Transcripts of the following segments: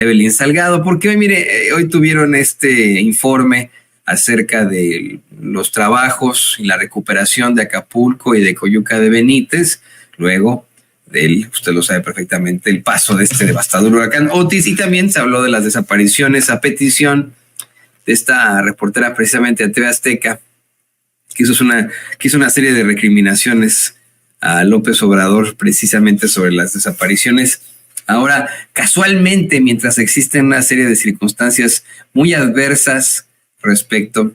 Evelyn Salgado, porque hoy, mire, hoy tuvieron este informe acerca de los trabajos y la recuperación de Acapulco y de Coyuca de Benítez, luego del, usted lo sabe perfectamente, el paso de este devastador huracán Otis, y también se habló de las desapariciones a petición de esta reportera precisamente de TV Azteca, que hizo una serie de recriminaciones a López Obrador precisamente sobre las desapariciones. Ahora, casualmente, mientras existen una serie de circunstancias muy adversas respecto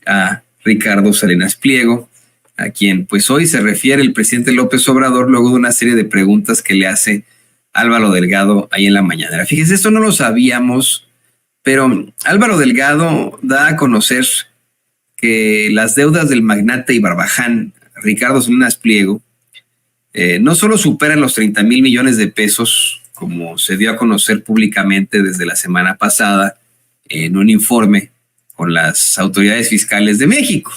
a Ricardo Salinas Pliego, a quien pues hoy se refiere el presidente López Obrador luego de una serie de preguntas que le hace Álvaro Delgado ahí en la mañanera. Fíjese, esto no lo sabíamos, pero Álvaro Delgado da a conocer que las deudas del magnate y barbaján Ricardo Salinas Pliego no solo superan los 30,000 millones de pesos, como se dio a conocer públicamente desde la semana pasada en un informe con las autoridades fiscales de México,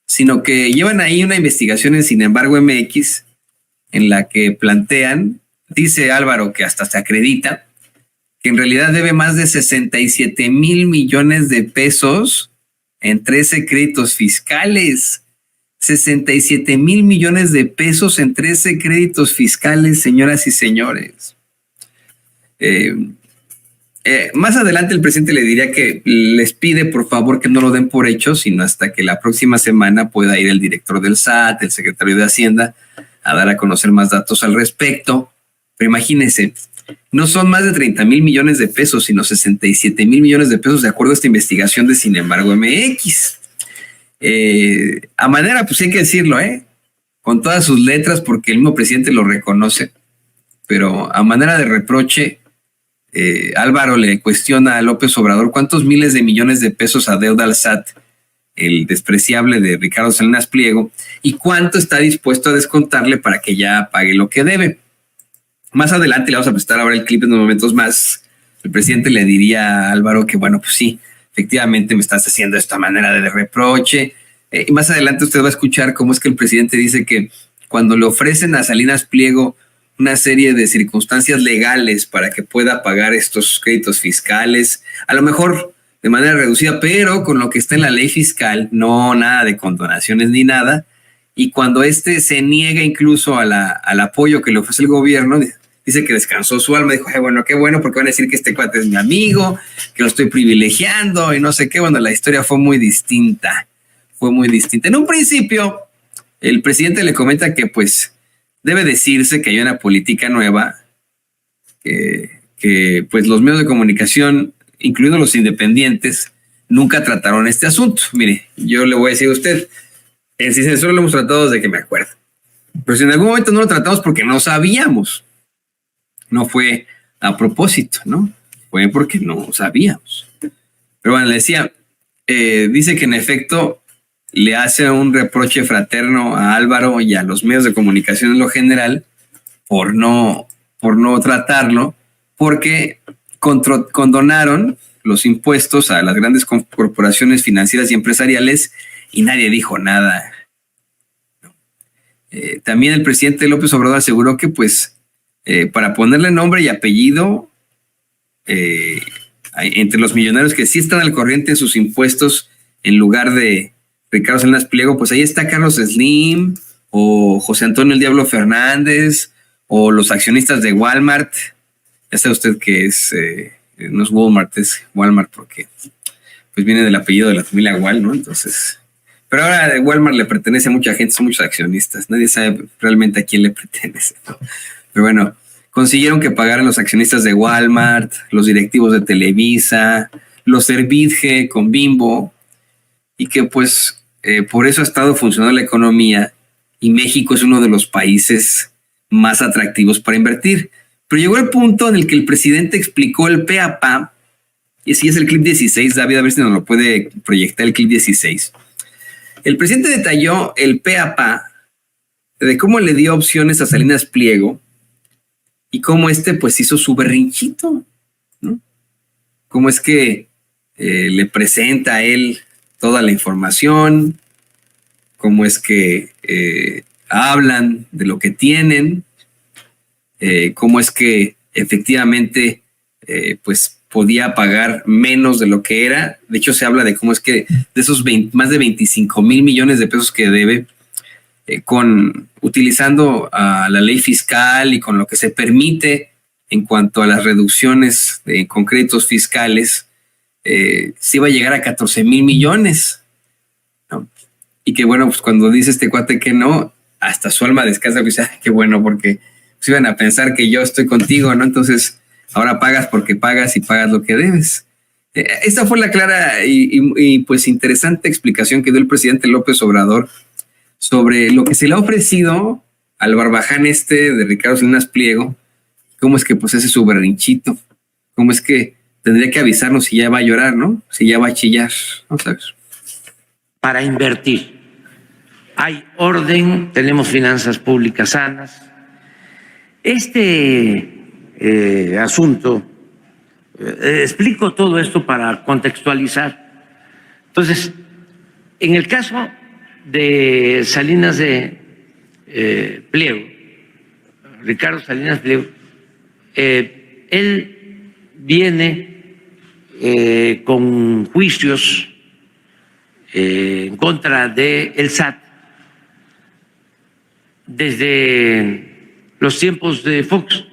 sino que llevan ahí una investigación en Sin embargo MX en la que plantean, dice Álvaro que hasta se acredita, que en realidad debe más de 67,000 millones de pesos en 13 créditos fiscales. 67,000 millones de pesos en 13 créditos fiscales, señoras y señores. Más adelante el presidente le diría que les pide por favor que no lo den por hecho, sino hasta que la próxima semana pueda ir el director del SAT, el secretario de Hacienda, a dar a conocer más datos al respecto. Pero imagínense, no son más de 30,000 millones de pesos, sino 67,000 millones de pesos de acuerdo a esta investigación de Sin embargo MX. A manera, pues hay que decirlo, con todas sus letras, porque el mismo presidente lo reconoce, pero a manera de reproche, Álvaro le cuestiona a López Obrador cuántos miles de millones de pesos adeuda al SAT el despreciable de Ricardo Salinas Pliego y cuánto está dispuesto a descontarle para que ya pague lo que debe. Más adelante le vamos a prestar ahora el clip en unos momentos más. El presidente le diría a Álvaro que, bueno, pues sí, efectivamente me estás haciendo esta manera de reproche. Y más adelante usted va a escuchar cómo es que el presidente dice que cuando le ofrecen a Salinas Pliego una serie de circunstancias legales para que pueda pagar estos créditos fiscales, a lo mejor de manera reducida, pero con lo que está en la ley fiscal, no nada de condonaciones ni nada, y cuando se niega incluso al apoyo que le ofrece el gobierno, dice que descansó su alma, dijo, bueno, qué bueno, porque van a decir que este cuate es mi amigo, que lo estoy privilegiando y no sé qué. Bueno, la historia fue muy distinta. En un principio, el presidente le comenta que pues debe decirse que hay una política nueva, que pues los medios de comunicación, incluidos los independientes, nunca trataron este asunto. Mire, yo le voy a decir a usted, en Sin Censura lo hemos tratado desde que me acuerdo. Pero si en algún momento no lo tratamos porque no sabíamos, no fue a propósito, ¿no? Fue porque no sabíamos. Pero bueno, le decía, dice que en efecto le hace un reproche fraterno a Álvaro y a los medios de comunicación en lo general por no tratarlo, porque condonaron los impuestos a las grandes corporaciones financieras y empresariales y nadie dijo nada. También el presidente López Obrador aseguró que pues para ponerle nombre y apellido entre los millonarios que sí están al corriente en sus impuestos en lugar de Ricardo Salinas Pliego, pues ahí está Carlos Slim o José Antonio El Diablo Fernández o los accionistas de Walmart. Ya sabe usted que no es Walmart, es Walmart porque pues viene del apellido de la familia Wall, ¿no? Entonces, pero ahora Walmart le pertenece a mucha gente, son muchos accionistas, nadie sabe realmente a quién le pertenece, ¿no? Pero bueno, consiguieron que pagaran los accionistas de Walmart, los directivos de Televisa, los Servitje con Bimbo, y que pues por eso ha estado funcionando la economía y México es uno de los países más atractivos para invertir. Pero llegó el punto en el que el presidente explicó el pe a pa, y si es el clip 16, David, a ver si nos lo puede proyectar el clip 16. El presidente detalló el pe a pa de cómo le dio opciones a Salinas Pliego y cómo pues hizo su berrinchito, ¿no? Cómo es que le presenta a él toda la información, cómo es que hablan de lo que tienen, cómo es que efectivamente pues podía pagar menos de lo que era. De hecho, se habla de cómo es que de esos más de 25,000 millones de pesos que debe, utilizando la ley fiscal y con lo que se permite en cuanto a las reducciones con créditos fiscales, se iba a llegar a 14,000 millones, ¿no? Y que bueno, pues cuando dice este cuate que no, hasta su alma descansa, pues qué bueno, porque pues iban a pensar que yo estoy contigo, ¿no? Entonces, ahora pagas porque pagas y pagas lo que debes. Esta fue la clara y pues interesante explicación que dio el presidente López Obrador sobre lo que se le ha ofrecido al barbaján de Ricardo Salinas Pliego, cómo es que pues ese es su berrinchito, cómo es que tendría que avisarnos si ya va a llorar, ¿no? Si ya va a chillar. Vamos a ver. Para invertir. Hay orden, tenemos finanzas públicas sanas. Asunto, explico todo esto para contextualizar. Entonces, en el caso de Salinas de Pliego, Ricardo Salinas Pliego, él viene con juicios en contra del SAT desde los tiempos de Fox,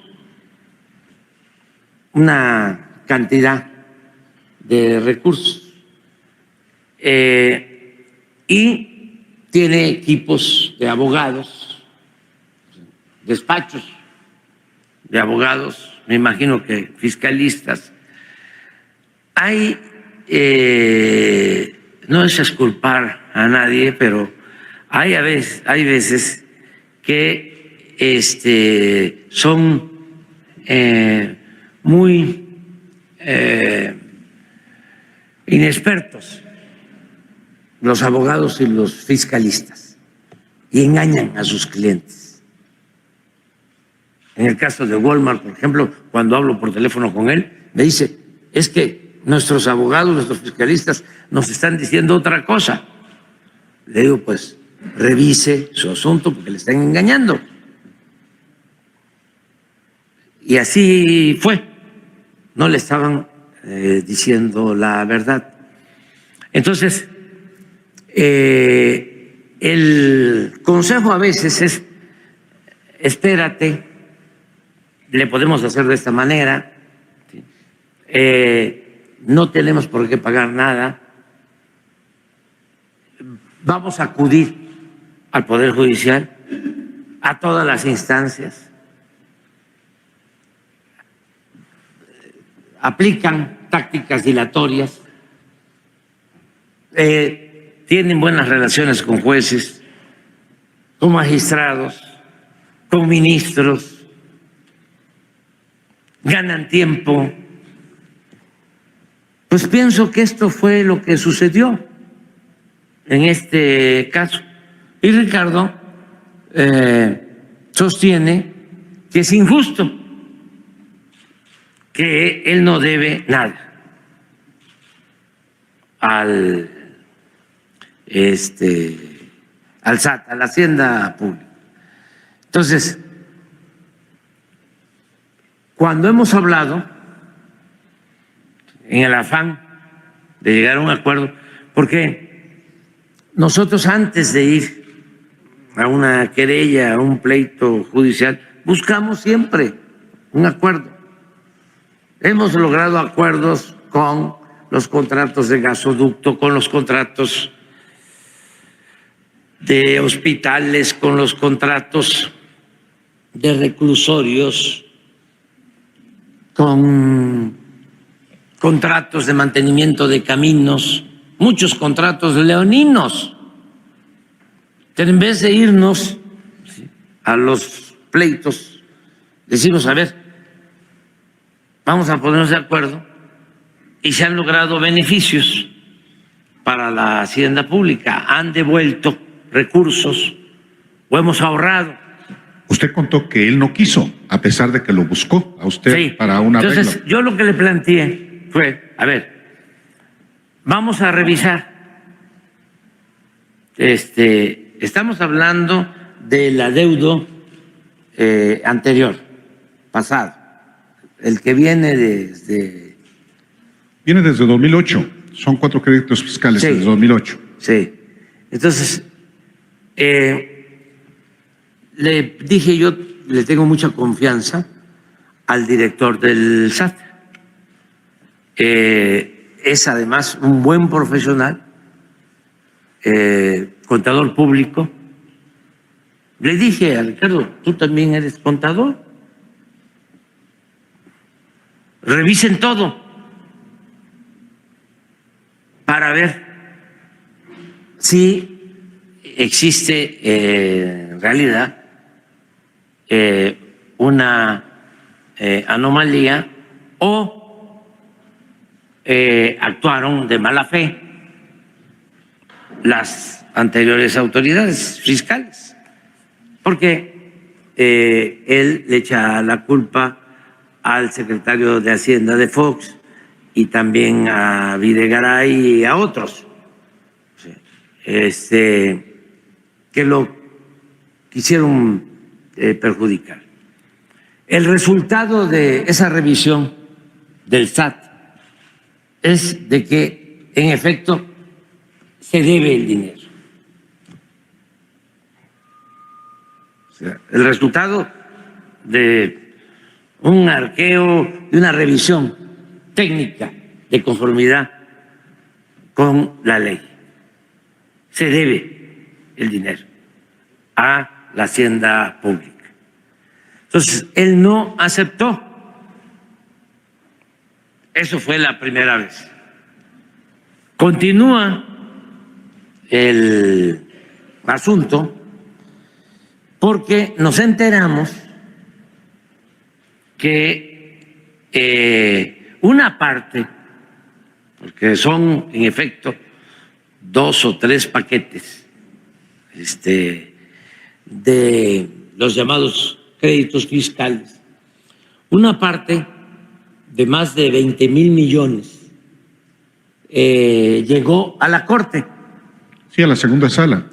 una cantidad de recursos, y tiene equipos de abogados, despachos de abogados, me imagino que fiscalistas. Hay, no es exculpar a nadie, pero hay veces que son muy inexpertos los abogados y los fiscalistas y engañan a sus clientes. En el caso de Walmart, por ejemplo, cuando hablo por teléfono con él, me dice, es que nuestros abogados, nuestros fiscalistas nos están diciendo otra cosa. Le digo, pues revise su asunto porque le están engañando. Y así fue, no le estaban diciendo la verdad. Entonces, el consejo a veces es, espérate, le podemos hacer de esta manera, no tenemos por qué pagar nada, vamos a acudir al Poder Judicial, a todas las instancias, aplican tácticas dilatorias, tienen buenas relaciones con jueces, con magistrados, con ministros, ganan tiempo. Pues pienso que esto fue lo que sucedió en este caso. Y Ricardo sostiene que es injusto, que él no debe nada al SAT, a la Hacienda Pública. Entonces, cuando hemos hablado, en el afán de llegar a un acuerdo, porque nosotros antes de ir a una querella, a un pleito judicial, buscamos siempre un acuerdo. Hemos logrado acuerdos con los contratos de gasoducto, con los contratos de hospitales, con los contratos de reclusorios, con contratos de mantenimiento de caminos, muchos contratos leoninos. Pero en vez de irnos a los pleitos, decimos, a ver, vamos a ponernos de acuerdo, y se han logrado beneficios para la hacienda pública, han devuelto recursos o hemos ahorrado. Usted contó que él no quiso, a pesar de que lo buscó a usted, sí, para un arreglo. Entonces, yo lo que le planteé fue, a ver, vamos a revisar. Estamos hablando del adeudo anterior, pasado, el que viene desde... Viene desde 2008. Son 4 créditos fiscales Sí. desde 2008. Sí. Entonces, le dije yo, le tengo mucha confianza al director del SAT. Es además un buen profesional, contador público. Le dije a Ricardo, tú también eres contador. Revisen todo para ver si existe en realidad una anomalía o actuaron de mala fe las anteriores autoridades fiscales, porque él le echa la culpa al secretario de Hacienda de Fox y también a Videgaray y a otros que lo quisieron perjudicar. El resultado de esa revisión del SAT es de que, en efecto, se debe el dinero. O sea, el resultado de un arqueo, de una revisión técnica de conformidad con la ley. Se debe el dinero a la hacienda pública. Entonces, él no aceptó. Eso fue la primera vez. Continúa el asunto porque nos enteramos que una parte, porque son en efecto 2 o 3 paquetes de los llamados créditos fiscales, una parte de más de 20,000 millones llegó a la Corte. Sí, a la segunda sala.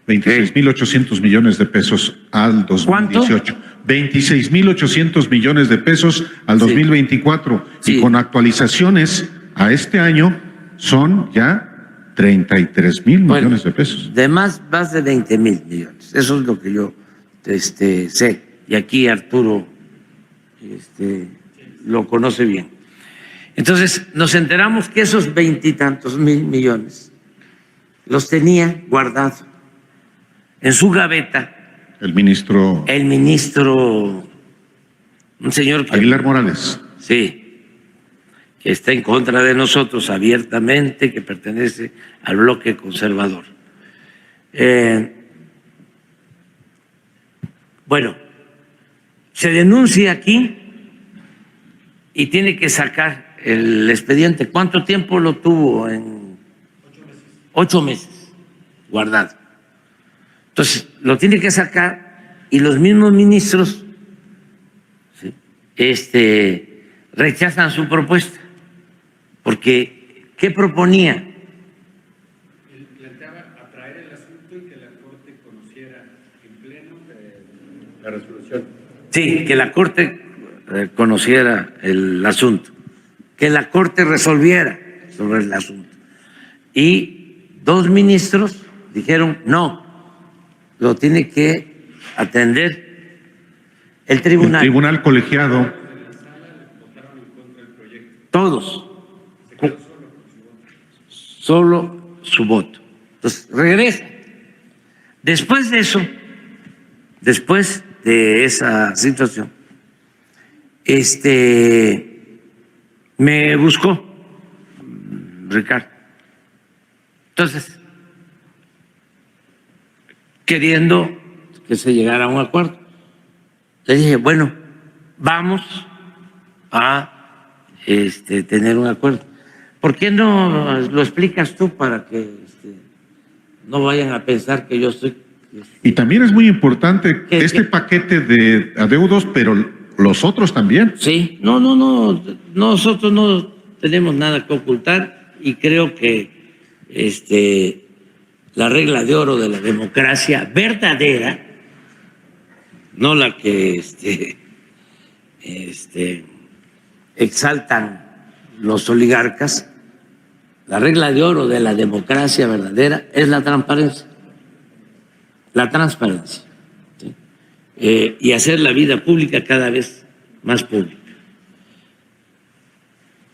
26,800 millones de pesos al 2018. ¿Cuánto? 26,800 millones de pesos al 2024. Sí. Y con actualizaciones a este año son ya 33,000 millones de pesos. De más de 20,000 millones. Eso es lo que yo sé. Y aquí Arturo lo conoce bien. Entonces nos enteramos que esos 20 y tantos mil millones los tenía guardados en su gaveta El ministro un señor que, Aguilar Morales. sí, que está en contra de nosotros abiertamente, que pertenece al bloque conservador. Bueno, se denuncia aquí y tiene que sacar el expediente. ¿Cuánto tiempo lo tuvo? 8 meses guardado. Entonces, lo tiene que sacar y los mismos ministros rechazan su propuesta. Porque, ¿qué proponía? Él planteaba atraer el asunto y que la Corte conociera en pleno la resolución. Sí, que la Corte conociera el asunto, que la Corte resolviera sobre el asunto. Y 2 ministros dijeron no, lo tiene que atender el tribunal. El tribunal colegiado. Todos. Solo su voto. Entonces, regresa. Después de eso, después de esa situación, me buscó Ricardo. Entonces, queriendo que se llegara a un acuerdo, le dije, bueno, vamos a tener un acuerdo. ¿Por qué no lo explicas tú para que no vayan a pensar que yo estoy... Y también es muy importante ¿Qué? este paquete de adeudos, pero los otros también. Sí, no, nosotros no tenemos nada que ocultar y creo que la regla de oro de la democracia verdadera, no la que exaltan los oligarcas, la regla de oro de la democracia verdadera es la transparencia. La transparencia. ¿Sí? Y hacer la vida pública cada vez más pública.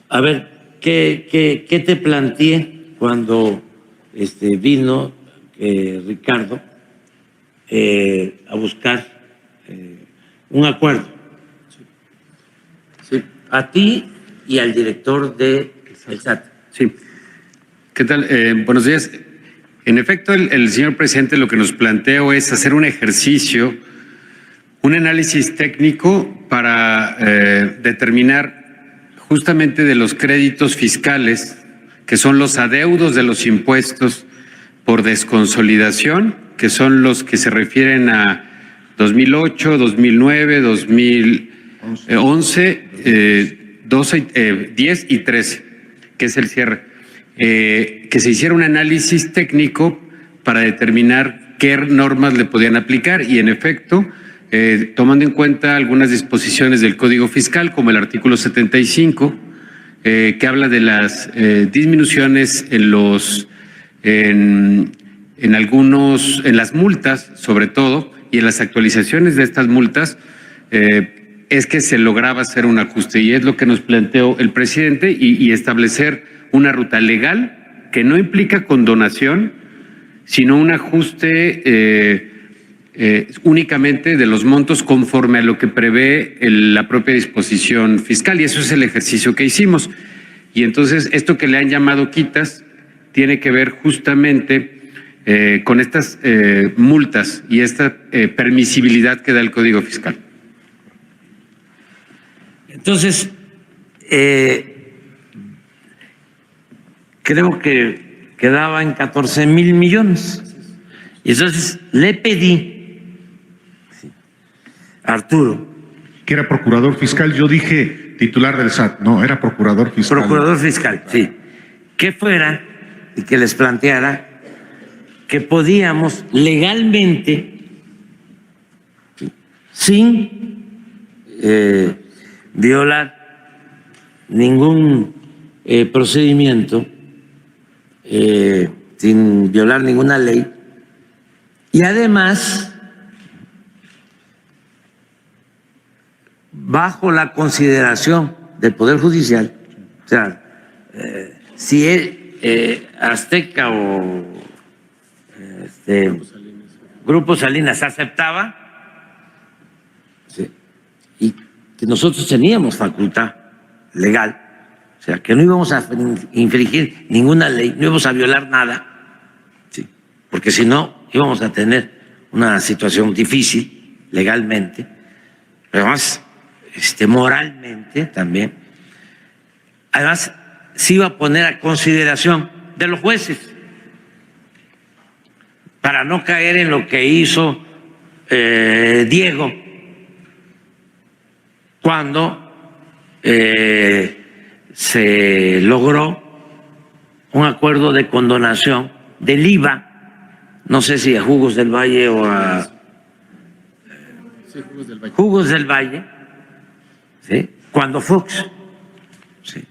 A ver, ¿qué te planteé cuando vino Ricardo a buscar un acuerdo? Sí. A ti y al director de el SAT. Sí. ¿Qué tal? Buenos días. En efecto, el señor presidente lo que nos planteó es hacer un ejercicio, un análisis técnico para determinar justamente de los créditos fiscales, que son los adeudos de los impuestos por desconsolidación, que son los que se refieren a 2008, 2009, 2011, 12, 10 y 13, que es el cierre. Que se hiciera un análisis técnico para determinar qué normas le podían aplicar y en efecto, tomando en cuenta algunas disposiciones del Código Fiscal, como el artículo 75, que habla de las disminuciones en las multas, sobre todo, y en las actualizaciones de estas multas, es que se lograba hacer un ajuste y es lo que nos planteó el presidente y establecer una ruta legal que no implica condonación, sino un ajuste únicamente de los montos conforme a lo que prevé la propia disposición fiscal y eso es el ejercicio que hicimos. Y entonces esto que le han llamado quitas tiene que ver justamente con estas multas y esta permisibilidad que da el Código Fiscal. Entonces, creo que quedaba en 14,000 millones. Y entonces le pedí a Arturo. Que era procurador fiscal, yo dije titular del SAT, no, era procurador fiscal. Procurador fiscal, sí. Que fuera y que les planteara que podíamos legalmente, sin violar ningún procedimiento, sin violar ninguna ley, y además bajo la consideración del Poder Judicial, o sea, si Azteca o Grupo Salinas aceptaba, ¿sí?, y que nosotros teníamos facultad legal, o sea, que no íbamos a infringir ninguna ley, no íbamos a violar nada, ¿sí?, porque si no íbamos a tener una situación difícil legalmente, pero además moralmente también. Además, se iba a poner a consideración de los jueces para no caer en lo que hizo Diego cuando se logró un acuerdo de condonación del IVA, no sé si a Jugos del Valle o a Jugos del Valle, ¿sí?, cuando Fox, ¿sí?,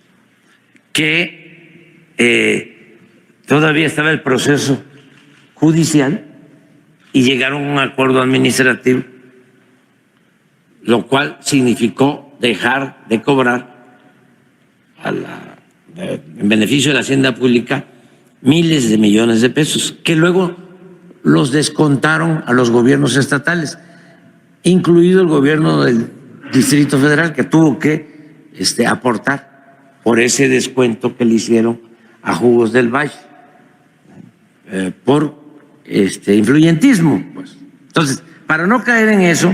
que todavía estaba el proceso judicial y llegaron a un acuerdo administrativo, lo cual significó dejar de cobrar en beneficio de la hacienda pública miles de millones de pesos, que luego los descontaron a los gobiernos estatales, incluido el gobierno del Distrito Federal, que tuvo que aportar por ese descuento que le hicieron a Jugos del Valle por influyentismo, pues. Entonces, para no caer en eso,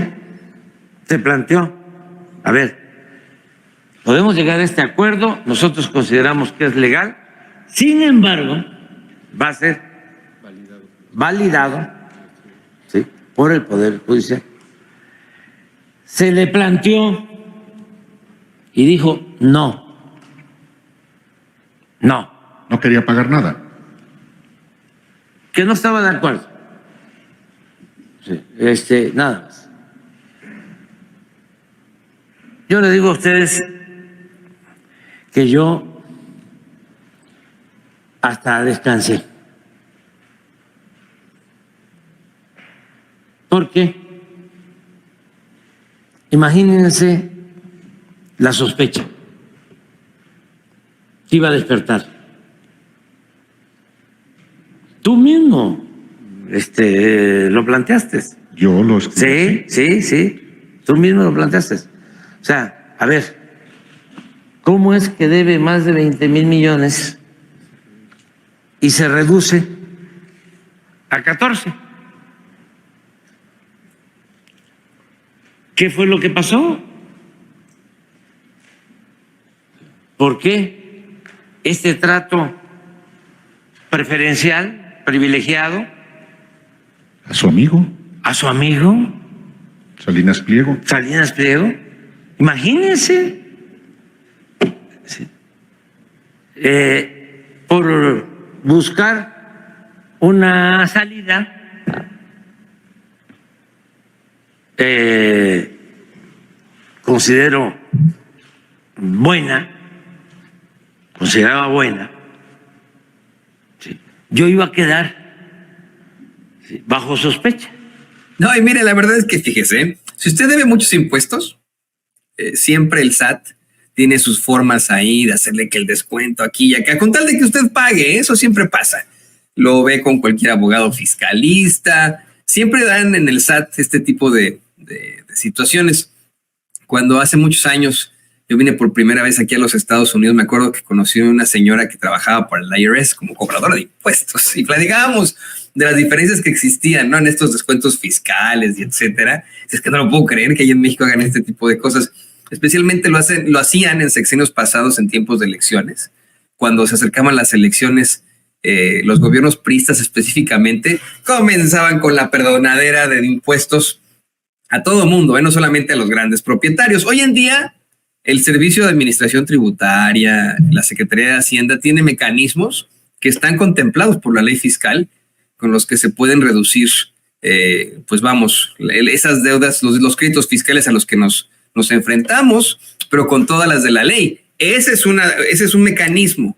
se planteó, a ver, podemos llegar a este acuerdo, nosotros consideramos que es legal, sin embargo, va a ser validado, ¿sí?, por el Poder Judicial. Se le planteó y dijo no. No quería pagar nada. Que no estaba de acuerdo. Sí, nada más. Yo le digo a ustedes que yo hasta descansé. Porque imagínense la sospecha que iba a despertar. Tú mismo lo planteaste. Yo lo escribí. Sí. Tú mismo lo planteaste. O sea, a ver, ¿cómo es que debe más de 20,000 millones y se reduce a 14? ¿Qué fue lo que pasó? ¿Por qué este trato preferencial, privilegiado? A su amigo, ¿A su amigo? Salinas Pliego. Salinas Pliego. Imagínense. Sí. Por buscar una salida, consideraba buena, sí, yo iba a quedar bajo sospecha. No, y mire, la verdad es que fíjese, si usted debe muchos impuestos, siempre el SAT tiene sus formas ahí de hacerle que el descuento aquí y acá, con tal de que usted pague, eso siempre pasa. Lo ve con cualquier abogado fiscalista, siempre dan en el SAT este tipo de situaciones. Cuando hace muchos años yo vine por primera vez aquí a los Estados Unidos, me acuerdo que conocí a una señora que trabajaba para el IRS como cobradora de impuestos y platicábamos de las diferencias que existían, ¿no? En estos descuentos fiscales y etcétera. Es que no lo puedo creer que ahí en México hagan este tipo de cosas. Especialmente lo hacían en sexenios pasados en tiempos de elecciones. Cuando se acercaban las elecciones, los gobiernos priistas específicamente comenzaban con la perdonadera de impuestos a todo mundo, no solamente a los grandes propietarios. Hoy en día, el Servicio de Administración Tributaria, la Secretaría de Hacienda, tiene mecanismos que están contemplados por la ley fiscal con los que se pueden reducir, esas deudas, los créditos fiscales a los que nos enfrentamos, pero con todas las de la ley. Ese es un mecanismo.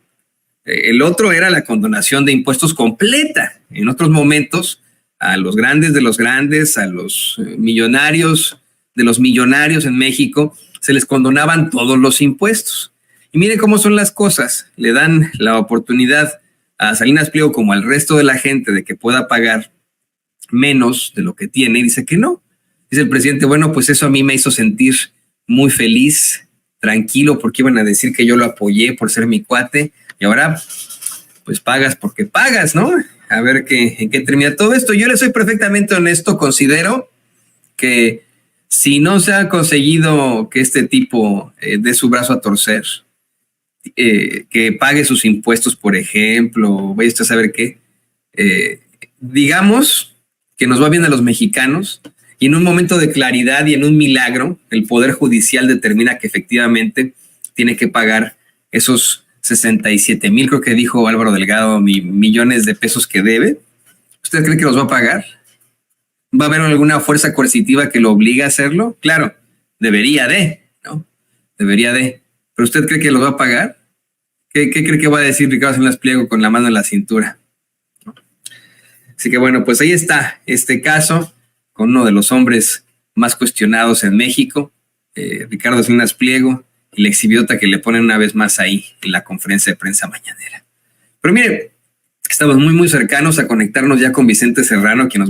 El otro era la condonación de impuestos completa. En otros momentos, a los grandes de los grandes, a los millonarios de los millonarios en México, se les condonaban todos los impuestos. Y miren cómo son las cosas. Le dan la oportunidad a Salinas Pliego como al resto de la gente de que pueda pagar menos de lo que tiene y dice que no. Dice el presidente, bueno, pues eso a mí me hizo sentir muy feliz, tranquilo, porque iban a decir que yo lo apoyé por ser mi cuate y ahora pues pagas porque pagas, ¿no? A ver en qué termina todo esto. Yo le soy perfectamente honesto, considero que si no se ha conseguido que este tipo dé su brazo a torcer, que pague sus impuestos, por ejemplo, vaya usted a saber qué, digamos que nos va bien a los mexicanos y en un momento de claridad y en un milagro, el Poder Judicial determina que efectivamente tiene que pagar esos 67,000, creo que dijo Álvaro Delgado, millones de pesos que debe. ¿Usted cree que los va a pagar? ¿Va a haber alguna fuerza coercitiva que lo obligue a hacerlo? Claro, debería de, ¿no? Debería de. ¿Pero usted cree que los va a pagar? ¿Qué cree que va a decir Ricardo Salinas Pliego con la mano en la cintura? Así que bueno, pues ahí está este caso con uno de los hombres más cuestionados en México, Ricardo Salinas Pliego, y la exhibiota que le ponen una vez más ahí en la conferencia de prensa mañanera. Pero mire, estamos muy, muy cercanos a conectarnos ya con Vicente Serrano, quien nos